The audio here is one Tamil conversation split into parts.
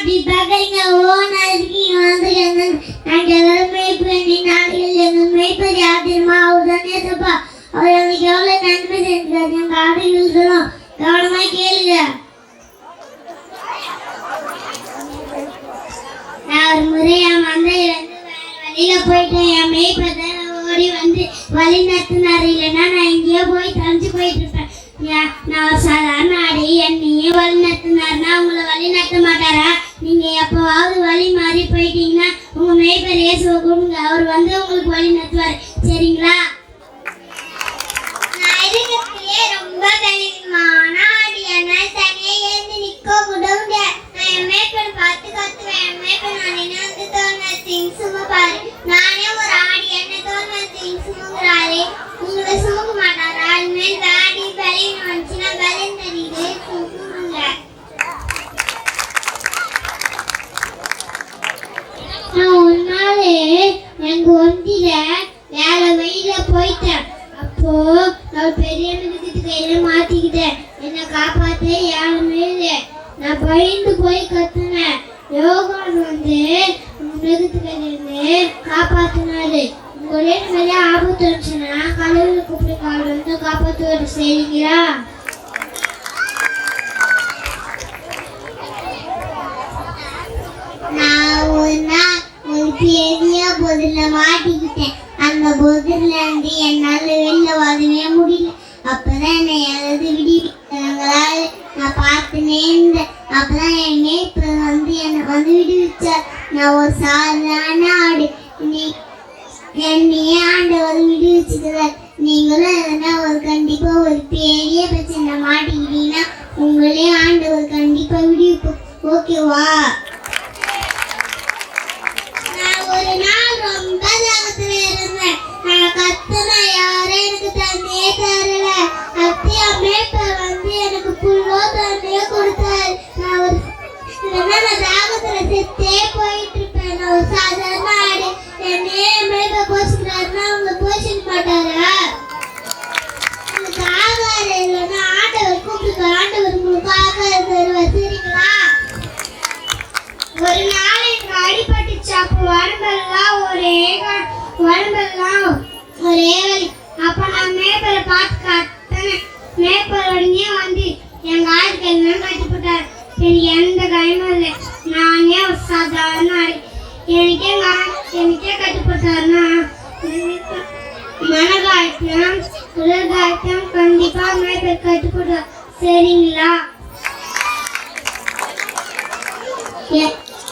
அப்படி பார்க்குறீங்க ஓ நாளைக்கு வந்து நாங்கள் எல்லாரும் மேய்ப்பு நாடுகள் எங்கள் மேய்ப்பது யாத்திரமா அவர் தானே தப்பா அவர் எனக்கு எவ்வளோ நன்மை செஞ்சார் எங்கள் ஆடுகளுக்கெல்லாம் கவனமாக கேளுங்க. நான் ஒரு முறை என் மந்தையிலேருந்து வெளியில போயிட்டேன். என் மேய்ப்பதை ஓடி வந்து வழி நடத்தினார். இல்லைன்னா நான் எங்கேயோ போய் தனிச்சு போயிட்டு இருப்பேன். நான் ஒரு சாதாரண ஆடி என்னையே வழி நடத்தினார்னா உங்களை வழி நடத்த மாட்டாரா? நீங்க எப்பவாவது வழி மாறி போயிட்டீங்கன்னா உங்க மேய்ப்பர் இயேசுவை கூப்பிடுங்க, அவர் வந்து உங்களுக்கு வழி நடத்துவார். சரிங்களா? நான் இருக்கிறதுலே ரொம்ப கடினமான ஆடி, என்னால் தனியே எழுந்து நிற்க முடியல. நான் என் மேய்ப்பரை பார்த்து கத்துவேன். என் மேய்ப்பர் நான் என்ன வந்து தோல்மேல் சும்மா பாரு, நானே ஒரு ஆடி என்ன தோல்மேல் சுமங்குறாரு, உங்களை சுமக்க மாட்டாரா? இனிமேல் ஆடி பலின்னு வந்துச்சுன்னா பலன் தெரியுது சுமங்க. நான் ஒரு நாள் எங்க ஒண்டியில வேலை வெயில போயிட்டேன். அப்போ நான் பெரிய மிருகத்து கையில மாட்டிக்கிட்டேன். என்னை காப்பாத்த யாருமே இல்லை. நான் பயந்து போய் கத்துனேன். யோகான் வந்து மிருகத்து கையிலிருந்து காப்பாத்தினாரு. உங்களே நிறைய ஆபத்து இருந்துச்சுன்னா கடவுள் கூப்பிட்டு கால் வந்து காப்பாற்றுவாரு. சரிங்களா? நான் ஒரு நாள் ஒரு பெரிய பொருளை மாட்டிக்கிட்டேன். அந்த பொருள்ல இருந்து என்னால் வெளில வரவே முடியல. அப்பதான் என்னை யாராவது விடுவிச்சாங்களால் நான் பார்த்துனே இருந்தேன். அப்பதான் என் மேய்ப்பர் வந்து என்னை வந்து விடுவிச்சார். நான் ஒரு சாதாரண ஆடு, என்னையே ஆண்டவர் விடுவிச்சுக்கிறார். நீங்களும் எதனா ஒரு கண்டிப்பா ஒரு பெரிய பிரச்சனை மாட்டிக்கிட்டீங்கன்னா உங்களே ஆண்டவர் கண்டிப்பா விடுவிப்போம். ஓகேவா? ஒரு நாள் ரொம்ப தாகத்துல இருந்தேன். நான் கத்துனா யாரும் எனக்கு தண்ணியே தரல. அப்படியே மேய்ப்பர் வந்து எனக்கு புல்லோ தண்ணியோ கொடுத்தாரு. நான் தாகத்துல செத்தே போயிட்டு இருப்பேன். நான் ஒரு சாதாரண ஆடு, என்னையே மேய்ப்பர் போஷிக்கிறாருன்னா அவங்க போஷிக்க மாட்டாரா? உங்களுக்கு ஆகாரம் இல்லைன்னா ஆண்டவர் கூப்பிட்டு ஆண்டவர் உங்களுக்கு ஆகாரம் தருவார். சரிங்களா? ஒரு நாள் எனக்கு அடிபட்டுச்சு. அப்போ உடம்பெல்லாம் ஒரே வலி. அப்ப நான் மேய்ப்பரை பார்த்து கத்தினேன். மேய்ப்பர் உடனே வந்து எங்க ஆளுக்கு எல்லாம் கட்டுப்பட்டார். எனக்கு எந்த காயமும் இல்லை. நானே ஒரு சாதாரண ஆடு. எனக்கே கட்டுப்பட்டாருன்னா மனகாயத்திலும் உலகாயத்திலும் கண்டிப்பா மேய்ப்பர் கட்டுப்பட்டார். சரிங்களா?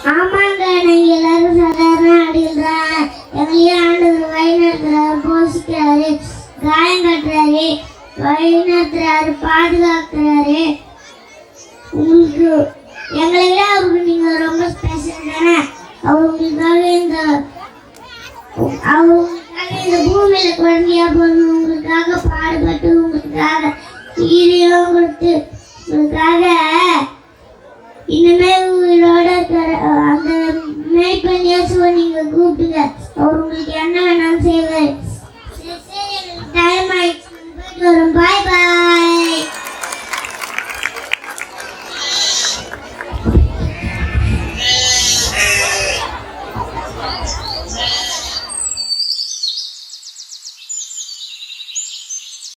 ஆமாங்க, நாங்கள் எல்லாரும் சாதாரண ஆடுகிறார். எங்களையும் ஆண்டவர் வழி நடத்துறாரு, போஷிக்கிறாரு, காயம் கட்டுறாரு, வழி நடத்துறாரு, பாதுகாக்கிறாரு. உங்களுக்கு எங்களை விட அவருக்கு நீங்க ரொம்ப ஸ்பெஷல் தானே. அவங்களுக்காக இந்த பூமியில குழந்தையா போகணும், உங்களுக்காக பாடுபட்டு உங்களுக்காக ஈரியம் கொடுத்து உங்களுக்காக இனிமே உங்களோட அந்த மேய்ப்பன் இயேசுவை நீங்க கூப்பிடுங்க. அவர் உங்களுக்கு என்ன வேணாலும் செய்வார். டைம் ஆயிடுச்சு. பாய் பாய்.